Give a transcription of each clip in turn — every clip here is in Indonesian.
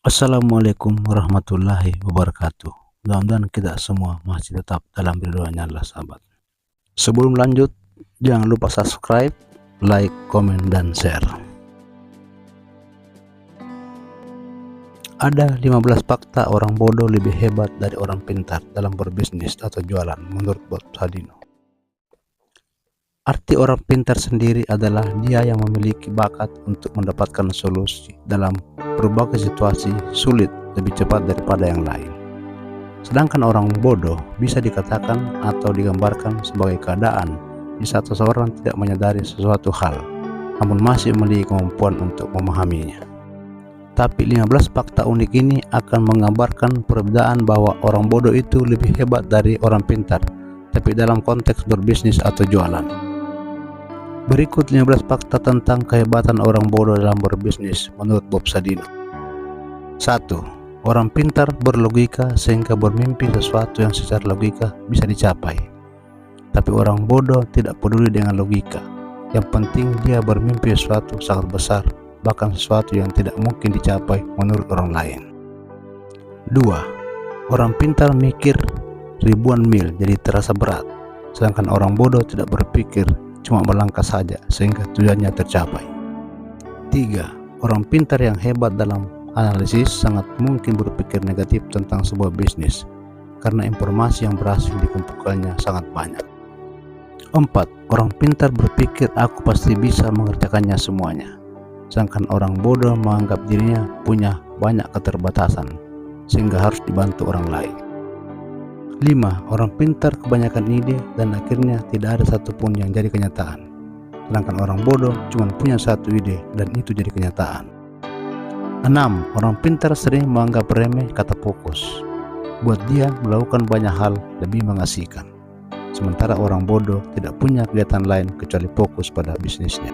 Assalamualaikum warahmatullahi wabarakatuh. Mudah-mudahan kita semua masih tetap dalam ridhonya Allah, sahabat. Sebelum lanjut, jangan lupa subscribe, like, komen, dan share. Ada 15 fakta orang bodoh lebih hebat dari orang pintar dalam berbisnis atau jualan menurut Bob Sadino. Arti orang pintar sendiri adalah dia yang memiliki bakat untuk mendapatkan solusi dalam berbagai situasi sulit lebih cepat daripada yang lain. Sedangkan orang bodoh bisa dikatakan atau digambarkan sebagai keadaan di saat seseorang tidak menyadari sesuatu hal, namun masih memiliki kemampuan untuk memahaminya. Tapi 15 fakta unik ini akan menggambarkan perbedaan bahwa orang bodoh itu lebih hebat dari orang pintar, tapi dalam konteks berbisnis atau jualan. Berikut 15 fakta tentang kehebatan orang bodoh dalam berbisnis menurut Bob Sadino. 1. Orang pintar berlogika sehingga bermimpi sesuatu yang secara logika bisa dicapai. Tapi orang bodoh tidak peduli dengan logika. Yang penting dia bermimpi sesuatu sangat besar, bahkan sesuatu yang tidak mungkin dicapai menurut orang lain. 2. Orang pintar mikir ribuan mil jadi terasa berat, sedangkan orang bodoh tidak berpikir, cuma melangkah saja sehingga tujuannya tercapai. 3. Orang pintar yang hebat dalam analisis sangat mungkin berpikir negatif tentang sebuah bisnis karena informasi yang berhasil dikumpulkannya sangat banyak. 4. Orang pintar berpikir aku pasti bisa mengerjakannya semuanya, sedangkan orang bodoh menganggap dirinya punya banyak keterbatasan sehingga harus dibantu orang lain. 5. Orang pintar kebanyakan ide dan akhirnya tidak ada satupun yang jadi kenyataan, sedangkan orang bodoh cuma punya satu ide dan itu jadi kenyataan. 6. Orang pintar sering menganggap remeh kata fokus. Buat dia melakukan banyak hal lebih mengasihkan, sementara orang bodoh tidak punya kegiatan lain kecuali fokus pada bisnisnya.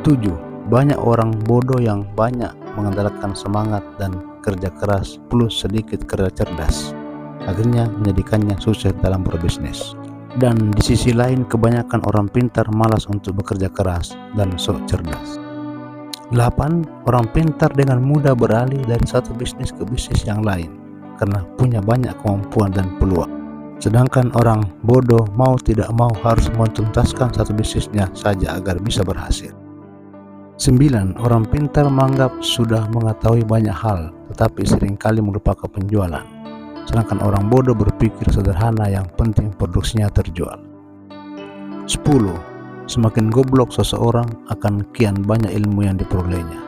7. Banyak orang bodoh yang banyak mengandalkan semangat dan kerja keras plus sedikit kerja cerdas, akhirnya menjadikannya sukses dalam berbisnis. Dan di sisi lain kebanyakan orang pintar malas untuk bekerja keras dan sok cerdas. 8. Orang pintar dengan mudah beralih dari satu bisnis ke bisnis yang lain karena punya banyak kemampuan dan peluang. Sedangkan orang bodoh mau tidak mau harus menuntaskan satu bisnisnya saja agar bisa berhasil. 9. Orang pintar menganggap sudah mengetahui banyak hal tetapi seringkali melupakan penjualan, sedangkan orang bodoh berpikir sederhana yang penting produksinya terjual. 10. Semakin goblok seseorang akan kian banyak ilmu yang diperolehnya.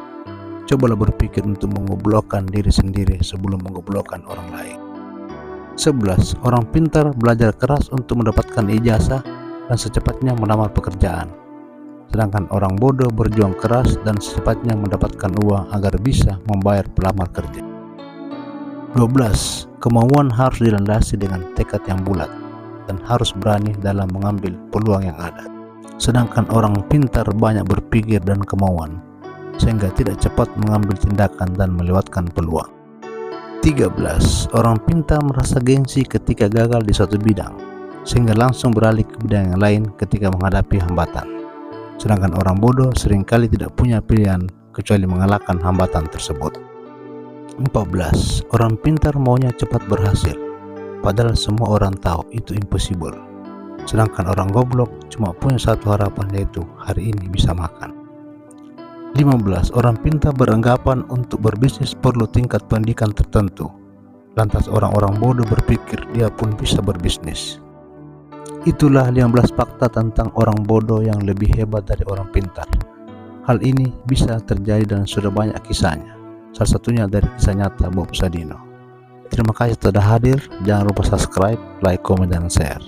Cobalah berpikir untuk mengoblokkan diri sendiri sebelum mengoblokkan orang lain. 11. Orang pintar belajar keras untuk mendapatkan ijazah dan secepatnya melamar pekerjaan, sedangkan orang bodoh berjuang keras dan secepatnya mendapatkan uang agar bisa membayar pelamar kerja. 12. Kemauan harus dilandasi dengan tekad yang bulat dan harus berani dalam mengambil peluang yang ada, sedangkan orang pintar banyak berpikir dan kemauan sehingga tidak cepat mengambil tindakan dan melewatkan peluang. 13. Orang pintar merasa gengsi ketika gagal di suatu bidang sehingga langsung beralih ke bidang yang lain ketika menghadapi hambatan, sedangkan orang bodoh seringkali tidak punya pilihan kecuali mengalahkan hambatan tersebut. 14. Orang pintar maunya cepat berhasil, padahal semua orang tahu itu impossible, sedangkan orang goblok cuma punya satu harapan, yaitu hari ini bisa makan. 15. Orang pintar beranggapan untuk berbisnis perlu tingkat pendidikan tertentu, lantas orang-orang bodoh berpikir dia pun bisa berbisnis. Itulah 15 fakta tentang orang bodoh yang lebih hebat dari orang pintar. Hal ini bisa terjadi dan sudah banyak kisahnya, salah satunya dari kisah nyata Bob Sadino. Terima kasih sudah hadir. Jangan lupa subscribe, like, komen, dan share.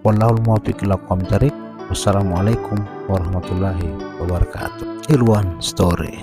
Wallahul muwaffiq ila aqwamit thoriq. Wassalamualaikum warahmatullahi wabarakatuh. Irwan Story.